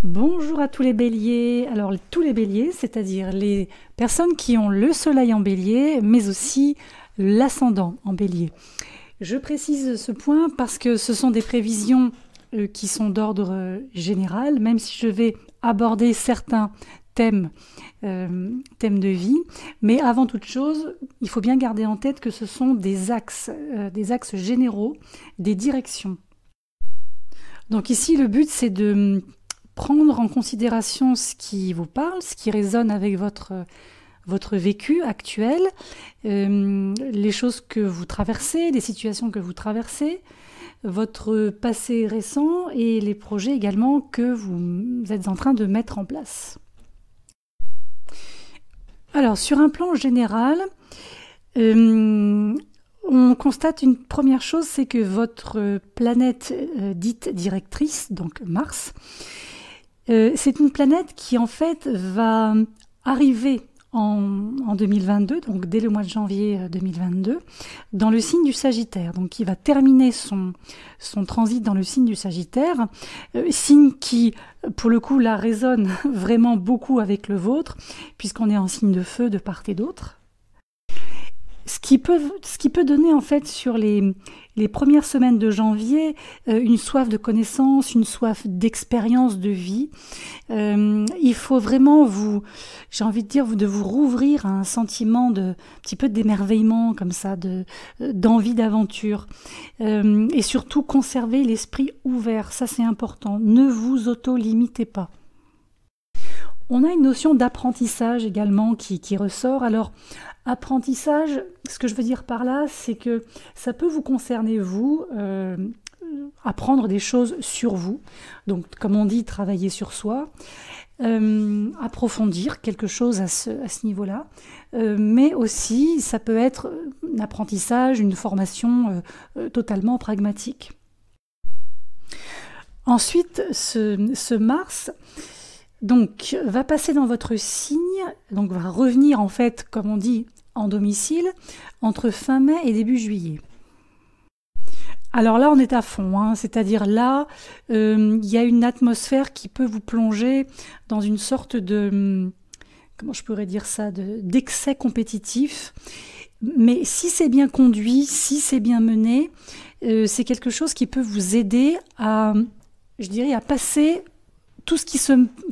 Bonjour à tous les béliers. Alors tous les béliers, c'est-à-dire les personnes qui ont le soleil en bélier, mais aussi l'ascendant en bélier. Je précise ce point parce que ce sont des prévisions qui sont d'ordre général, même si je vais aborder certains thèmes de vie. Mais avant toute chose, il faut bien garder en tête que ce sont des axes généraux, des directions. Donc ici, le but, c'est de prendre en considération ce qui vous parle, ce qui résonne avec votre vécu actuel, les choses que vous traversez, les situations que vous traversez, votre passé récent et les projets également que vous êtes en train de mettre en place. Alors, sur un plan général, on constate une première chose, c'est que votre planète dite directrice, donc Mars, c'est une planète qui en fait va arriver en 2022, donc dès le mois de janvier 2022, dans le signe du Sagittaire. Donc il va terminer son transit dans le signe du Sagittaire, signe qui, pour le coup, là résonne vraiment beaucoup avec le vôtre, puisqu'on est en signe de feu de part et d'autre. Ce qui peut donner en fait sur les premières semaines de janvier une soif de connaissance, une soif d'expérience de vie. Il faut vraiment j'ai envie de dire, de vous rouvrir à un sentiment un petit peu d'émerveillement comme ça, d'envie d'aventure. Et surtout conserver l'esprit ouvert, ça c'est important. Ne vous auto-limitez pas. On a une notion d'apprentissage également qui ressort. Alors, apprentissage, ce que je veux dire par là, c'est que ça peut vous concerner, vous, apprendre des choses sur vous. Donc, comme on dit, travailler sur soi, approfondir quelque chose à ce niveau-là. Mais aussi, ça peut être un apprentissage, une formation totalement pragmatique. Ensuite, ce Mars... donc, va passer dans votre signe, donc va revenir en fait, comme on dit, en domicile, entre fin mai et début juillet. Alors là, on est à fond, hein, c'est-à-dire là, il y a une atmosphère qui peut vous plonger dans une sorte de, comment je pourrais dire ça, d'excès compétitif. Mais si c'est bien conduit, si c'est bien mené, c'est quelque chose qui peut vous aider à, je dirais, à passer tout ce qui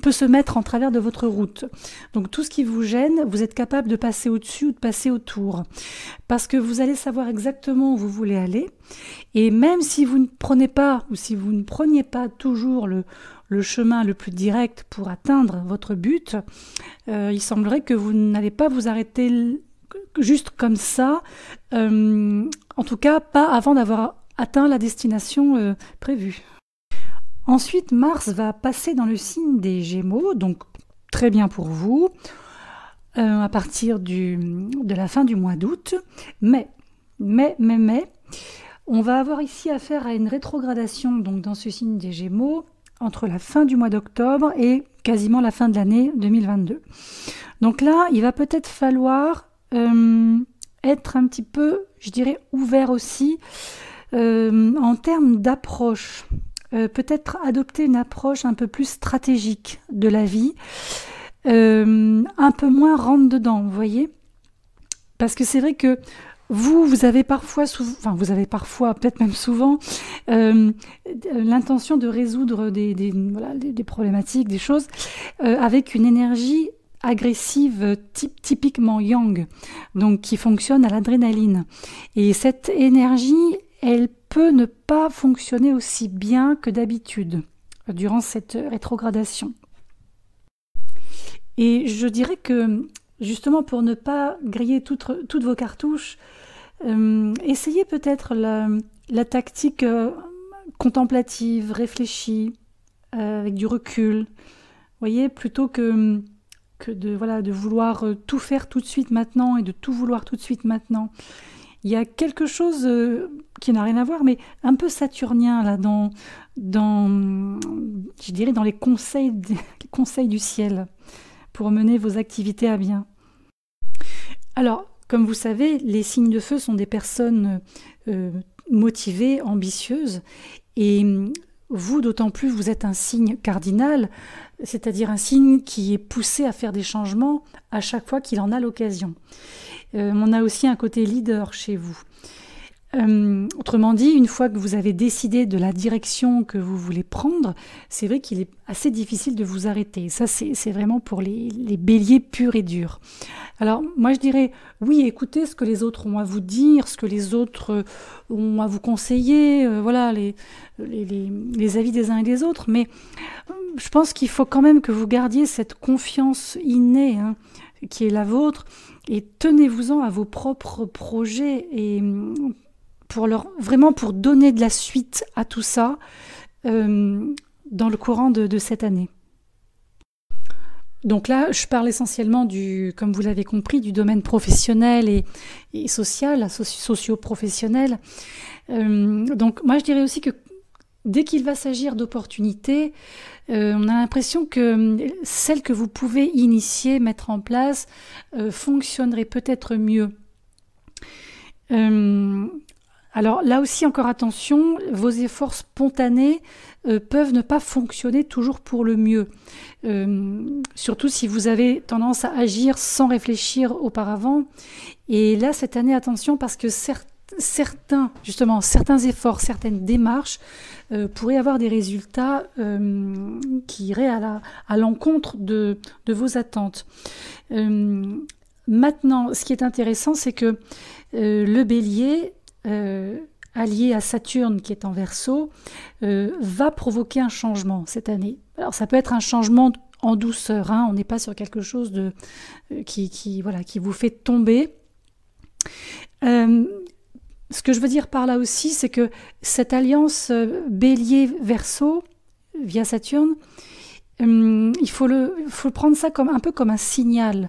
peut se mettre en travers de votre route. Donc tout ce qui vous gêne, vous êtes capable de passer au-dessus ou de passer autour. Parce que vous allez savoir exactement où vous voulez aller. Et même si vous ne prenez pas, ou si vous ne preniez pas toujours le chemin le plus direct pour atteindre votre but, il semblerait que vous n'allez pas vous arrêter juste comme ça. En tout cas, pas avant d'avoir atteint la destination prévue. Ensuite, Mars va passer dans le signe des Gémeaux, donc très bien pour vous, à partir de la fin du mois d'août. Mais, on va avoir ici affaire à une rétrogradation donc dans ce signe des Gémeaux entre la fin du mois d'octobre et quasiment la fin de l'année 2022. Donc là, il va peut-être falloir être un petit peu, je dirais, ouvert aussi en termes d'approche. Peut-être adopter une approche un peu plus stratégique de la vie, un peu moins rentre-dedans, vous voyez ? Parce que c'est vrai que vous avez parfois, peut-être même souvent, l'intention de résoudre des problématiques, des choses, avec une énergie agressive typiquement yang, donc qui fonctionne à l'adrénaline. Et cette énergie, elle peut ne pas fonctionner aussi bien que d'habitude durant cette rétrogradation. Et je dirais que, justement, pour ne pas griller toutes vos cartouches, essayez peut-être la tactique contemplative, réfléchie, avec du recul, voyez, plutôt que de vouloir tout faire tout de suite maintenant et de tout vouloir tout de suite maintenant. Il y a quelque chose qui n'a rien à voir, mais un peu saturnien là, je dirais dans les conseils du ciel pour mener vos activités à bien. Alors, comme vous savez, les signes de feu sont des personnes motivées, ambitieuses, et vous, d'autant plus, vous êtes un signe cardinal, c'est-à-dire un signe qui est poussé à faire des changements à chaque fois qu'il en a l'occasion. On a aussi un côté leader chez vous. Autrement dit, une fois que vous avez décidé de la direction que vous voulez prendre, c'est vrai qu'il est assez difficile de vous arrêter. Ça, c'est vraiment pour les béliers purs et durs. Alors, moi, je dirais, oui, écoutez ce que les autres ont à vous dire, ce que les autres ont à vous conseiller, voilà, les avis des uns et des autres, mais je pense qu'il faut quand même que vous gardiez cette confiance innée, hein, qui est la vôtre, et tenez-vous-en à vos propres projets et vraiment pour donner de la suite à tout ça dans le courant de cette année. Donc là, je parle essentiellement comme vous l'avez compris, du domaine professionnel et social, socio-professionnel. Donc moi, je dirais aussi que dès qu'il va s'agir d'opportunités, on a l'impression que celles que vous pouvez initier, mettre en place, fonctionneraient peut-être mieux. Alors là aussi, encore attention, vos efforts spontanés peuvent ne pas fonctionner toujours pour le mieux. Surtout si vous avez tendance à agir sans réfléchir auparavant. Et là, cette année, attention, parce que certains efforts, certaines démarches pourraient avoir des résultats qui iraient à l'encontre de vos attentes. Maintenant, ce qui est intéressant, c'est que le bélier, allié à Saturne qui est en Verseau, va provoquer un changement cette année. Alors ça peut être un changement en douceur, hein, on n'est pas sur quelque chose qui vous fait tomber. Ce que je veux dire par là aussi, c'est que cette alliance Bélier-Verseau via Saturne, il faut prendre ça un peu comme un signal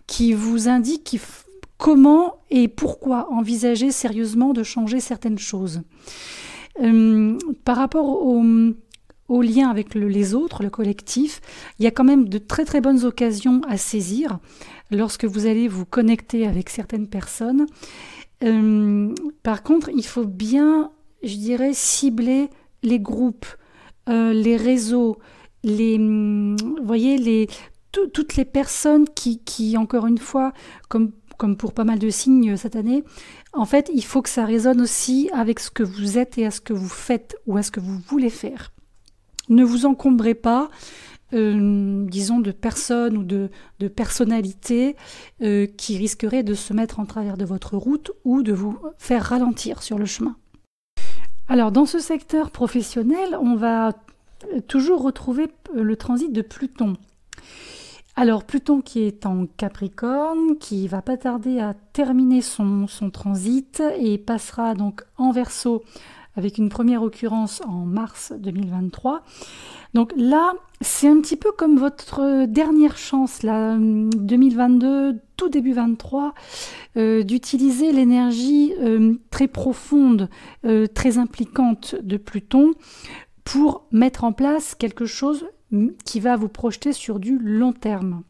qui vous indique comment et pourquoi envisager sérieusement de changer certaines choses. Par rapport au lien avec les autres, le collectif, il y a quand même de très très bonnes occasions à saisir lorsque vous allez vous connecter avec certaines personnes. Par contre, il faut bien, je dirais, cibler les groupes, les réseaux, toutes les personnes qui, encore une fois, comme pour pas mal de signes cette année, en fait, il faut que ça résonne aussi avec ce que vous êtes et à ce que vous faites ou à ce que vous voulez faire. Ne vous encombrez pas, disons, de personnes ou de personnalités qui risqueraient de se mettre en travers de votre route ou de vous faire ralentir sur le chemin. Alors, dans ce secteur professionnel, on va toujours retrouver le transit de Pluton. Alors Pluton qui est en Capricorne, qui va pas tarder à terminer son transit et passera donc en Verseau avec une première occurrence en mars 2023. Donc là, c'est un petit peu comme votre dernière chance, là, 2022, tout début 23, d'utiliser l'énergie très profonde, très impliquante de Pluton pour mettre en place quelque chose qui va vous projeter sur du long terme.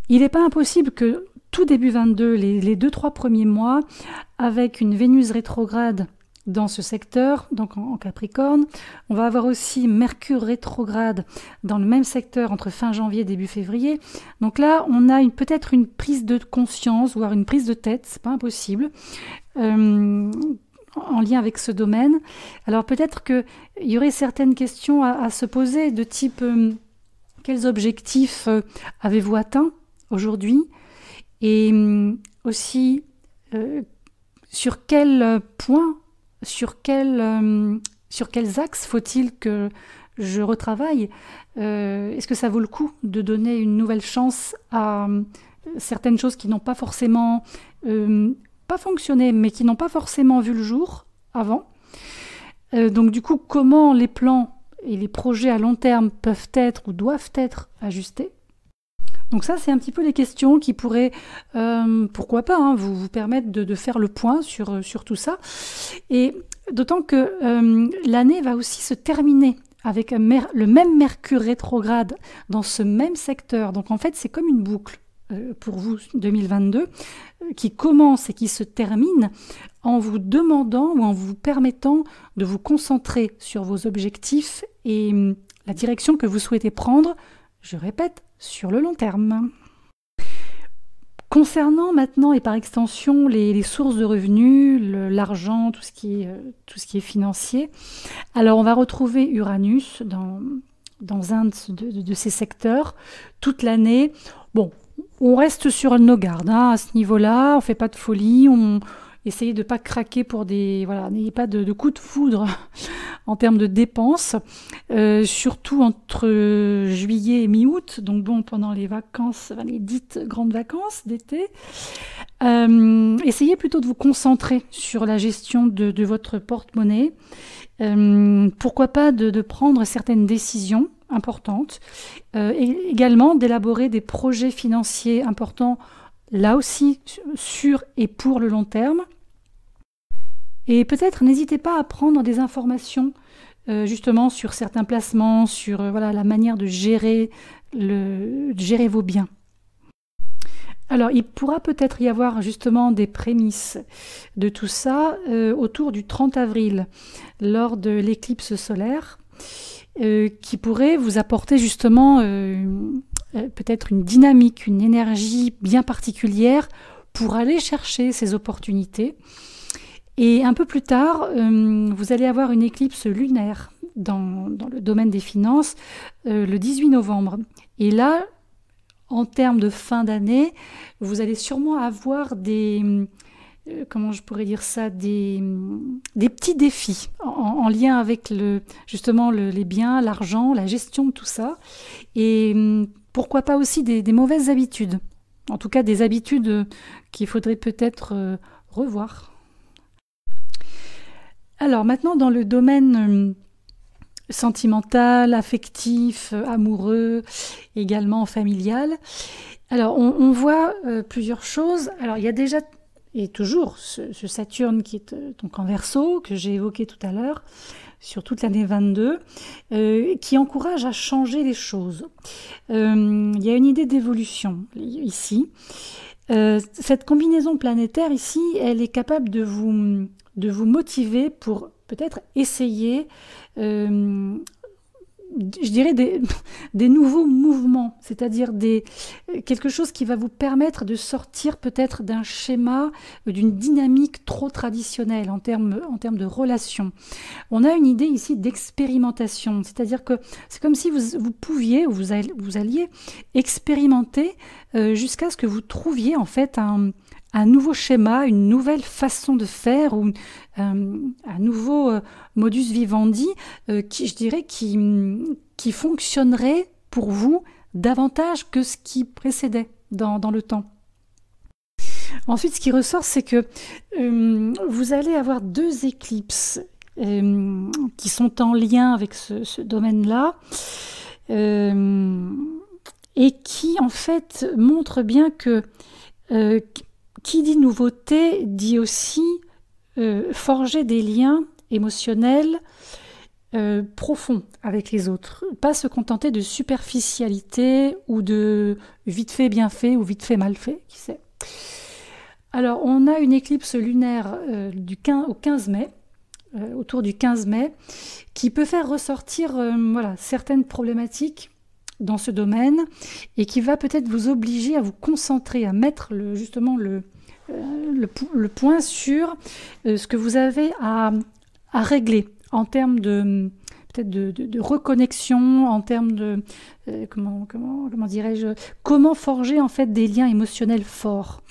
Il n'est pas impossible que tout début 22, les 2-3 premiers mois, avec une Vénus rétrograde dans ce secteur, donc en Capricorne, on va avoir aussi Mercure rétrograde dans le même secteur entre fin janvier et début février. Donc là, on a peut-être une prise de conscience, voire une prise de tête, c'est pas impossible, en lien avec ce domaine. Alors peut-être qu'il y aurait certaines questions à se poser de type quels objectifs avez-vous atteints aujourd'hui et aussi sur quel point, sur quels axes faut-il que je retravaille. Est-ce que ça vaut le coup de donner une nouvelle chance à certaines choses qui n'ont pas forcément pas fonctionné, mais qui n'ont pas forcément vu le jour avant. Donc du coup, comment les plans et les projets à long terme peuvent être ou doivent être ajustés. Donc ça, c'est un petit peu les questions qui pourraient, pourquoi pas, hein, vous permettre de faire le point sur tout ça. Et d'autant que l'année va aussi se terminer avec le même Mercure rétrograde dans ce même secteur. Donc en fait, c'est comme une boucle pour vous 2022 qui commence et qui se termine en vous demandant ou en vous permettant de vous concentrer sur vos objectifs et la direction que vous souhaitez prendre, je répète, sur le long terme. Concernant maintenant et par extension les sources de revenus, l'argent, tout ce qui est financier, alors on va retrouver Uranus dans un de ces secteurs toute l'année. Bon, on reste sur nos gardes hein, à ce niveau-là, on ne fait pas de folie, essayez de ne pas craquer pour n'ayez pas de coup de foudre en termes de dépenses, surtout entre juillet et mi-août, donc bon, pendant les vacances, les dites grandes vacances d'été. Essayez plutôt de vous concentrer sur la gestion de votre porte-monnaie. Pourquoi pas de prendre certaines décisions importantes, et également d'élaborer des projets financiers importants, là aussi sur et pour le long terme. Et peut-être n'hésitez pas à prendre des informations justement sur certains placements, sur la manière de gérer vos biens. Alors, il pourra peut-être y avoir justement des prémices de tout ça autour du 30 avril, lors de l'éclipse solaire, qui pourrait vous apporter justement peut-être une dynamique, une énergie bien particulière pour aller chercher ces opportunités. Et un peu plus tard, vous allez avoir une éclipse lunaire dans le domaine des finances le 18 novembre. Et là, en termes de fin d'année, vous allez sûrement avoir comment je pourrais dire ça, des petits défis en lien avec justement les biens, l'argent, la gestion de tout ça. Et pourquoi pas aussi des mauvaises habitudes. En tout cas, des habitudes qu'il faudrait peut-être revoir. Alors maintenant, dans le domaine sentimental, affectif, amoureux, également familial, alors on voit plusieurs choses. Alors il y a déjà et toujours ce Saturne qui est donc en Verseau, que j'ai évoqué tout à l'heure, sur toute l'année 22, qui encourage à changer les choses. Il y a une idée d'évolution ici. Cette combinaison planétaire ici, elle est capable de vous motiver pour peut-être essayer, je dirais, des nouveaux mouvements, c'est-à-dire quelque chose qui va vous permettre de sortir peut-être d'un schéma, d'une dynamique trop traditionnelle en termes de relations. On a une idée ici d'expérimentation, c'est-à-dire que c'est comme si vous pouviez, ou vous alliez expérimenter jusqu'à ce que vous trouviez en fait un nouveau schéma, une nouvelle façon de faire ou un nouveau modus vivendi qui fonctionnerait pour vous davantage que ce qui précédait dans le temps. Ensuite, ce qui ressort, c'est que vous allez avoir deux éclipses qui sont en lien avec ce domaine-là et qui, en fait, montrent bien que qui dit nouveauté dit aussi forger des liens émotionnels profonds avec les autres. Pas se contenter de superficialité ou de vite fait bien fait ou vite fait mal fait, qui sait. Alors on a une éclipse lunaire au 15 mai, autour du 15 mai, qui peut faire ressortir certaines problématiques dans ce domaine et qui va peut-être vous obliger à vous concentrer, à mettre le point sur ce que vous avez à régler en termes de peut-être de reconnexion, en termes de comment dirais-je, comment forger en fait des liens émotionnels forts.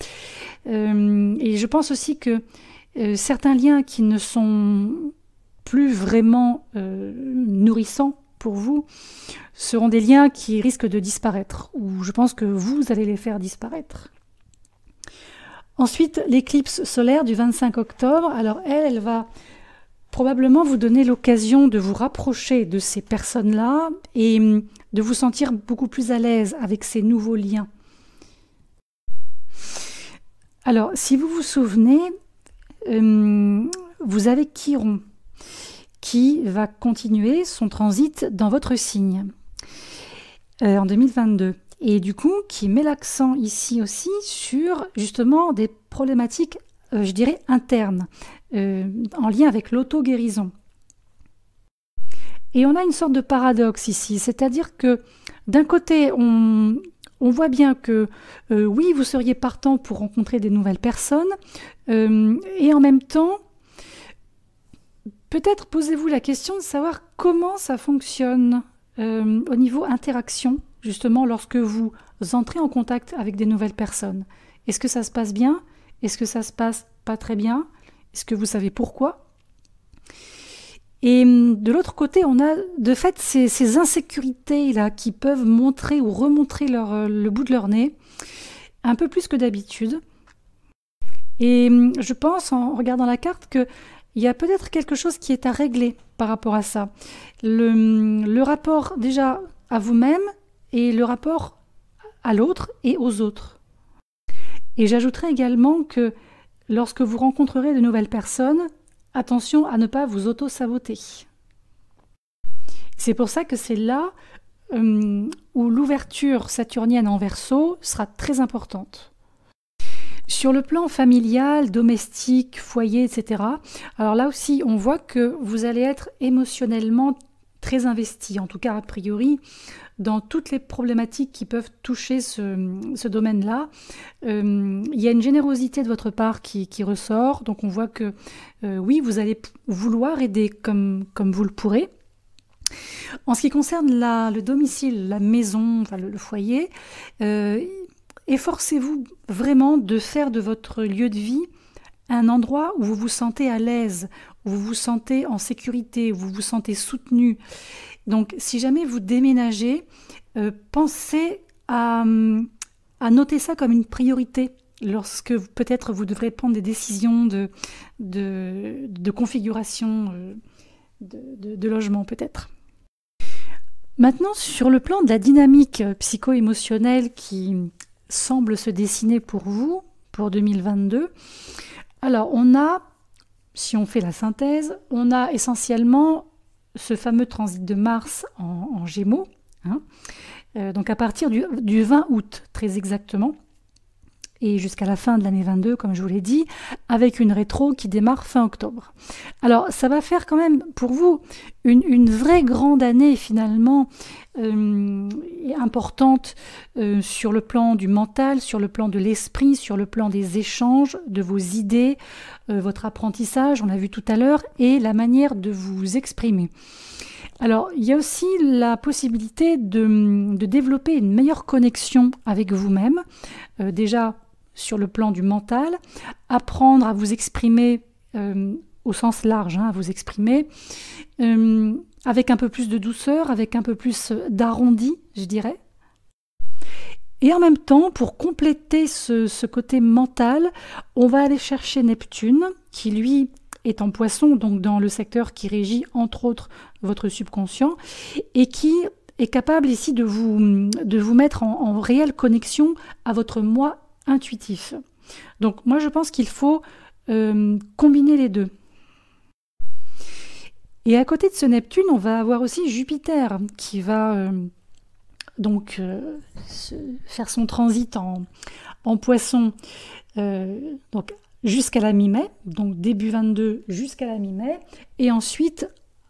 Et je pense aussi que certains liens qui ne sont plus vraiment nourrissants pour vous seront des liens qui risquent de disparaître, ou je pense que vous allez les faire disparaître. Ensuite, l'éclipse solaire du 25 octobre, alors elle va probablement vous donner l'occasion de vous rapprocher de ces personnes-là et de vous sentir beaucoup plus à l'aise avec ces nouveaux liens. Alors, si vous vous souvenez, vous avez Chiron qui va continuer son transit dans votre signe en 2022. Et du coup, qui met l'accent ici aussi sur justement des problématiques je dirais, interne, en lien avec l'auto-guérison. Et on a une sorte de paradoxe ici, c'est-à-dire que d'un côté, on voit bien que oui, vous seriez partant pour rencontrer des nouvelles personnes, et en même temps, peut-être posez-vous la question de savoir comment ça fonctionne au niveau interaction, justement, lorsque vous entrez en contact avec des nouvelles personnes. Est-ce que ça se passe bien? Est-ce que ça se passe pas très bien? Est-ce que vous savez pourquoi? Et de l'autre côté, on a de fait ces insécurités-là qui peuvent montrer ou remontrer le bout de leur nez, un peu plus que d'habitude. Et je pense, en regardant la carte, qu'il y a peut-être quelque chose qui est à régler par rapport à ça. Le rapport déjà à vous-même et le rapport à l'autre et aux autres. Et j'ajouterais également que lorsque vous rencontrerez de nouvelles personnes, attention à ne pas vous auto-saboter. C'est pour ça que c'est là où l'ouverture saturnienne en Verseau sera très importante. Sur le plan familial, domestique, foyer, etc., alors là aussi, on voit que vous allez être émotionnellement très investi, en tout cas a priori, dans toutes les problématiques qui peuvent toucher ce domaine-là. Il y a une générosité de votre part qui ressort, donc on voit que oui, vous allez vouloir aider comme vous le pourrez. En ce qui concerne le domicile, la maison, enfin le foyer, efforcez-vous vraiment de faire de votre lieu de vie un endroit où vous vous sentez à l'aise, où vous vous sentez en sécurité, où vous vous sentez soutenu. Donc, si jamais vous déménagez, pensez à noter ça comme une priorité lorsque peut-être vous devrez prendre des décisions de configuration de logement peut-être. Maintenant, sur le plan de la dynamique psycho-émotionnelle qui semble se dessiner pour vous, pour 2022, alors on a, si on fait la synthèse, on a essentiellement ce fameux transit de Mars en Gémeaux, hein, donc à partir du 20 août, très exactement, et jusqu'à la fin de l'année 22, comme je vous l'ai dit, avec une rétro qui démarre fin octobre. Alors, ça va faire quand même pour vous une vraie grande année, finalement, importante sur le plan du mental, sur le plan de l'esprit, sur le plan des échanges, de vos idées, votre apprentissage, on l'a vu tout à l'heure, et la manière de vous exprimer. Alors, il y a aussi la possibilité de développer une meilleure connexion avec vous-même, déjà sur le plan du mental, apprendre à vous exprimer au sens large, hein, à vous exprimer avec un peu plus de douceur, avec un peu plus d'arrondi, je dirais. Et en même temps, pour compléter ce côté mental, on va aller chercher Neptune, qui lui est en Poisson, donc dans le secteur qui régit entre autres votre subconscient, et qui est capable ici de vous mettre en réelle connexion à votre moi intuitif. Donc moi je pense qu'il faut combiner les deux. Et à côté de ce Neptune, on va avoir aussi Jupiter qui va faire son transit en Poisson donc jusqu'à la mi-mai, donc début 22 jusqu'à la mi-mai, et ensuite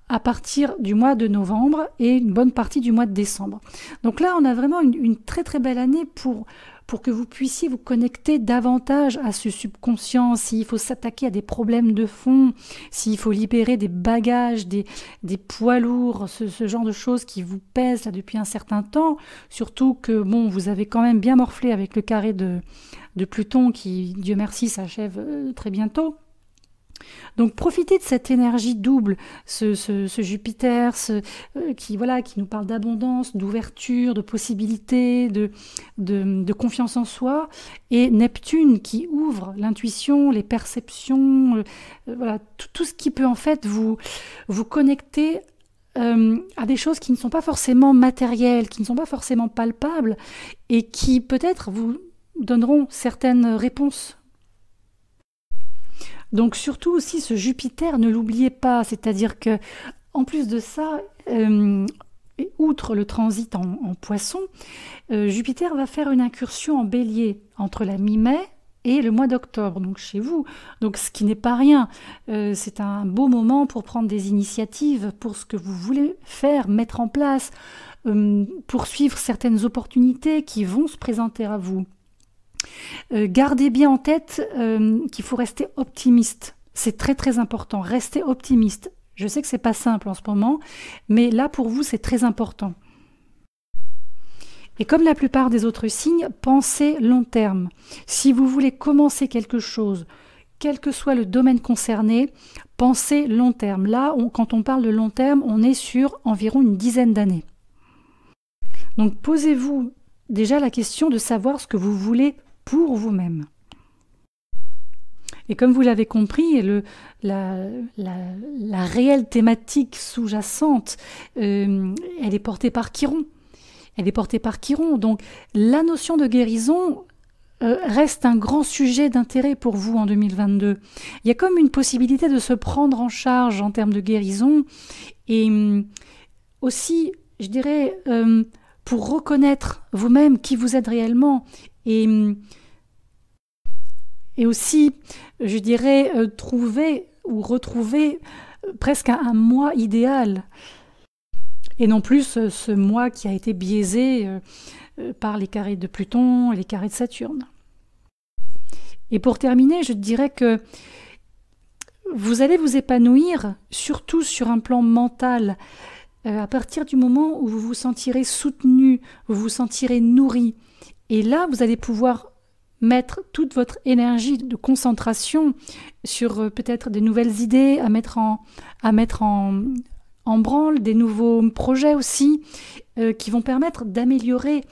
à partir du mois de novembre et une bonne partie du mois de décembre. Donc là, on a vraiment une très très belle année pour que vous puissiez vous connecter davantage à ce subconscient, s'il faut s'attaquer à des problèmes de fond, s'il faut libérer des bagages, des poids lourds, ce genre de choses qui vous pèsent là, depuis un certain temps, surtout que bon, vous avez quand même bien morflé avec le carré de Pluton qui, Dieu merci, s'achève très bientôt. Donc profitez de cette énergie double, ce Jupiter qui nous parle d'abondance, d'ouverture, de possibilités, de confiance en soi, et Neptune qui ouvre l'intuition, les perceptions, tout ce qui peut en fait vous connecter à des choses qui ne sont pas forcément matérielles, qui ne sont pas forcément palpables, et qui peut-être vous donneront certaines réponses. Donc surtout aussi ce Jupiter, ne l'oubliez pas, c'est-à-dire que en plus de ça, outre le transit en Poisson, Jupiter va faire une incursion en Bélier entre la mi-mai et le mois d'octobre, donc chez vous. Donc ce qui n'est pas rien. C'est un beau moment pour prendre des initiatives, pour ce que vous voulez faire, mettre en place, poursuivre certaines opportunités qui vont se présenter à vous. Gardez bien en tête qu'il faut rester optimiste. C'est très très important. Restez optimiste. Je sais que c'est pas simple en ce moment, mais là pour vous c'est très important. Et comme la plupart des autres signes, pensez long terme. Si vous voulez commencer quelque chose, quel que soit le domaine concerné, pensez long terme. Là, quand on parle de long terme, on est sur environ une dizaine d'années. Donc posez-vous déjà la question de savoir ce que vous voulez pour vous-même. Et comme vous l'avez compris, la réelle thématique sous-jacente, elle est portée par Chiron. Elle est portée par Chiron. Donc la notion de guérison reste un grand sujet d'intérêt pour vous en 2022. Il y a comme une possibilité de se prendre en charge en termes de guérison et aussi, je dirais, pour reconnaître vous-même qui vous êtes réellement et aussi, je dirais, trouver ou retrouver presque un moi idéal. Et non plus ce moi qui a été biaisé par les carrés de Pluton et les carrés de Saturne. Et pour terminer, je dirais que vous allez vous épanouir, surtout sur un plan mental, à partir du moment où vous vous sentirez soutenu, vous vous sentirez nourri. Et là, vous allez pouvoir mettre toute votre énergie de concentration sur peut-être des nouvelles idées à mettre en branle, des nouveaux projets aussi, qui vont permettre d'améliorer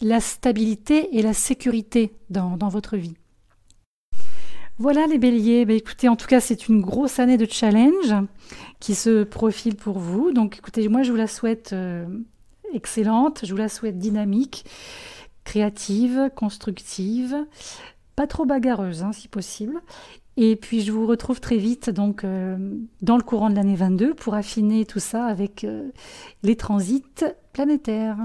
la stabilité et la sécurité dans votre vie. Voilà les béliers, écoutez, en tout cas c'est une grosse année de challenge qui se profile pour vous. Donc écoutez, moi je vous la souhaite excellente, je vous la souhaite dynamique, créative, constructive, pas trop bagarreuse si possible. Et puis je vous retrouve très vite donc dans le courant de l'année 22 pour affiner tout ça avec les transits planétaires.